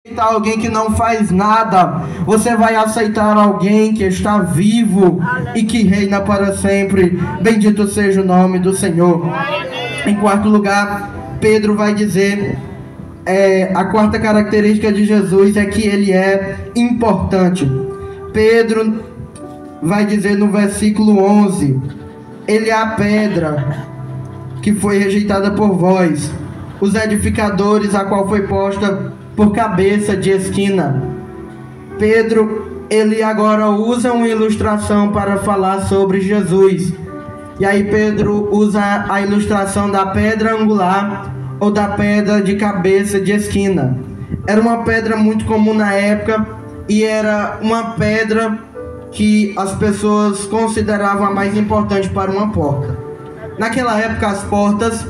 aceitar alguém que não faz nada, você vai aceitar alguém que está vivo e que reina para sempre. Bendito seja o nome do Senhor. Em quarto lugar, Pedro vai dizer, a quarta característica de Jesus é que ele é importante. Pedro vai dizer no versículo 11, ele é a pedra que foi rejeitada por vós, os edificadores, a qual foi posta por cabeça de esquina. Pedro, ele agora usa uma ilustração para falar sobre Jesus. E aí Pedro usa a ilustração da pedra angular ou da pedra de cabeça de esquina. Era uma pedra muito comum na época e era uma pedra que as pessoas consideravam a mais importante para uma porta. Naquela época as portas,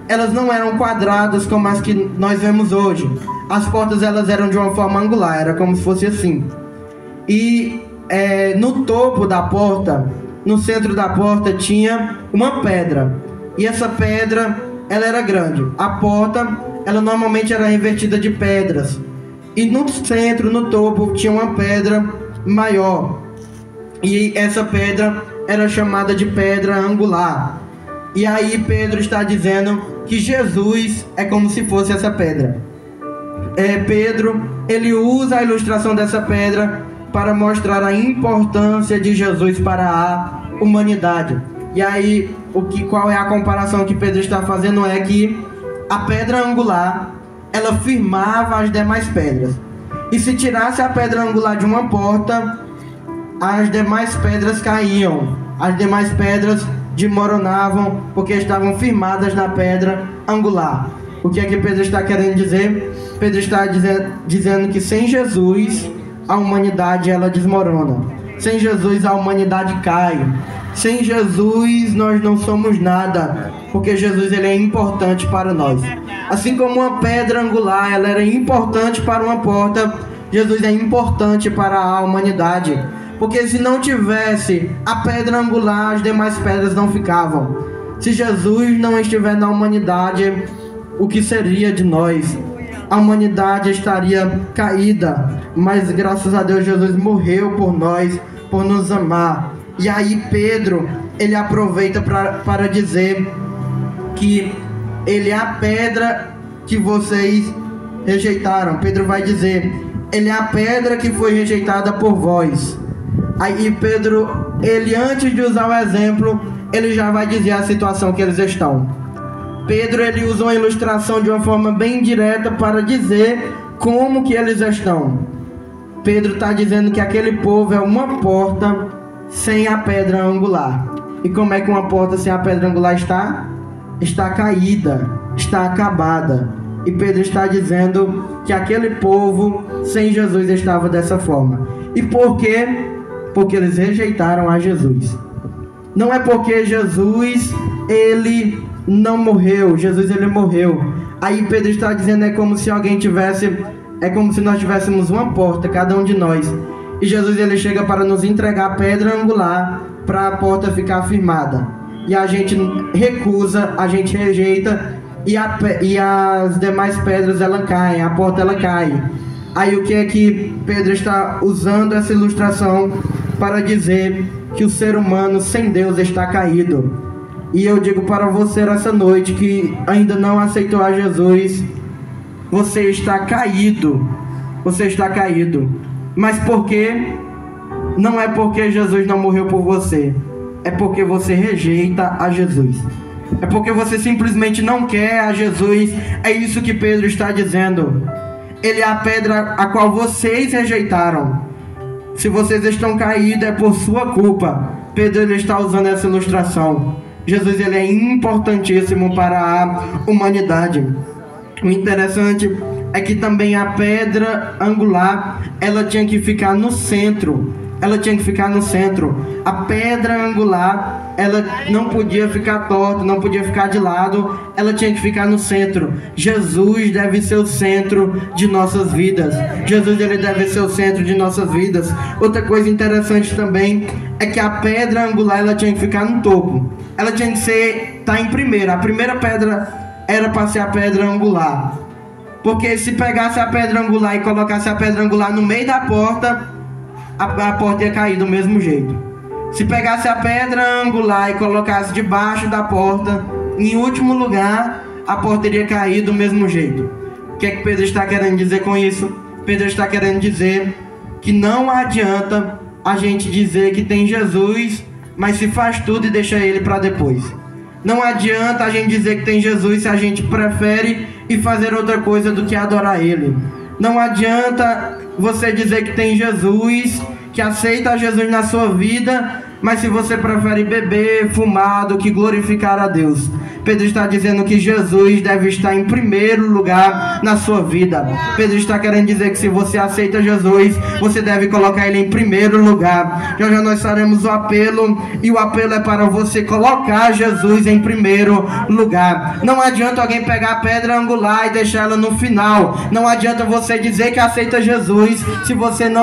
elas não eram quadradas como as que nós vemos hoje. As portas elas eram de uma forma angular, era como se fosse assim. E no topo da porta, no centro da porta, tinha uma pedra. E essa pedra, ela era grande. A porta, ela normalmente era revestida de pedras. E no centro, no topo, tinha uma pedra maior. E essa pedra era chamada de pedra angular. E aí Pedro está dizendo que Jesus é como se fosse essa pedra. Pedro, ele usa a ilustração dessa pedra para mostrar a importância de Jesus para a humanidade. E aí, qual é a comparação que Pedro está fazendo é que a pedra angular, ela firmava as demais pedras. E se tirasse a pedra angular de uma porta, as demais pedras caíam, as demais pedras desmoronavam porque estavam firmadas na pedra angular. O que é que Pedro está querendo dizer? Pedro está dizendo que sem Jesus a humanidade ela desmorona. Sem Jesus a humanidade cai. Sem Jesus nós não somos nada, porque Jesus ele é importante para nós. Assim como uma pedra angular ela era importante para uma porta, Jesus é importante para a humanidade. Porque se não tivesse a pedra angular, as demais pedras não ficavam. Se Jesus não estiver na humanidade, o que seria de nós? A humanidade estaria caída, mas graças a Deus Jesus morreu por nós, por nos amar. E aí Pedro, ele aproveita para dizer que ele é a pedra que vocês rejeitaram. Pedro vai dizer, ele é a pedra que foi rejeitada por vós. Aí Pedro, ele antes de usar o exemplo, ele já vai dizer a situação que eles estão. Pedro, ele usa uma ilustração de uma forma bem direta para dizer como que eles estão. Pedro está dizendo que aquele povo é uma porta sem a pedra angular. E como é que uma porta sem a pedra angular está? Está caída, está acabada. E Pedro está dizendo que aquele povo sem Jesus estava dessa forma. E por quê? Porque eles rejeitaram a Jesus. Não é porque Jesus, ele não morreu. Jesus, ele morreu. Aí Pedro está dizendo, é como se nós tivéssemos uma porta, cada um de nós. E Jesus, ele chega para nos entregar a pedra angular, para a porta ficar firmada. E a gente recusa, a gente rejeita, e as demais pedras, elas caem, a porta, ela cai. Aí o que é que Pedro está usando essa ilustração para dizer que o ser humano sem Deus está caído. E eu digo para você essa noite que ainda não aceitou a Jesus, você está caído. Você está caído. Mas por quê? Não é porque Jesus não morreu por você. É porque você rejeita a Jesus. É porque você simplesmente não quer a Jesus. É isso que Pedro está dizendo. Ele é a pedra a qual vocês rejeitaram. Se vocês estão caídos é por sua culpa. Pedro, ele está usando essa ilustração. Jesus, ele é importantíssimo para a humanidade. O interessante é que também a pedra angular, ela tinha que ficar no centro. Ela tinha que ficar no centro. A pedra angular, ela não podia ficar torta, não podia ficar de lado. Ela tinha que ficar no centro. Jesus deve ser o centro de nossas vidas. Jesus, ele deve ser o centro de nossas vidas. Outra coisa interessante também é que a pedra angular, ela tinha que ficar no topo. Ela tinha que estar em primeira. A primeira pedra era para ser a pedra angular. Porque se pegasse a pedra angular e colocasse a pedra angular no meio da porta, a porta ia cair do mesmo jeito. Se pegasse a pedra angular e colocasse debaixo da porta, em último lugar, a porta iria cair do mesmo jeito. O que é que Pedro está querendo dizer com isso? Pedro está querendo dizer que não adianta a gente dizer que tem Jesus, mas se faz tudo e deixa ele para depois. Não adianta a gente dizer que tem Jesus se a gente prefere ir fazer outra coisa do que adorar ele. Não adianta você dizer que tem Jesus, que aceita Jesus na sua vida, mas se você prefere beber, fumar, do que glorificar a Deus. Pedro está dizendo que Jesus deve estar em primeiro lugar na sua vida. Pedro está querendo dizer que se você aceita Jesus, você deve colocar ele em primeiro lugar. Já já nós faremos o apelo, e o apelo é para você colocar Jesus em primeiro lugar. Não adianta alguém pegar a pedra angular e deixar ela no final. Não adianta você dizer que aceita Jesus se você não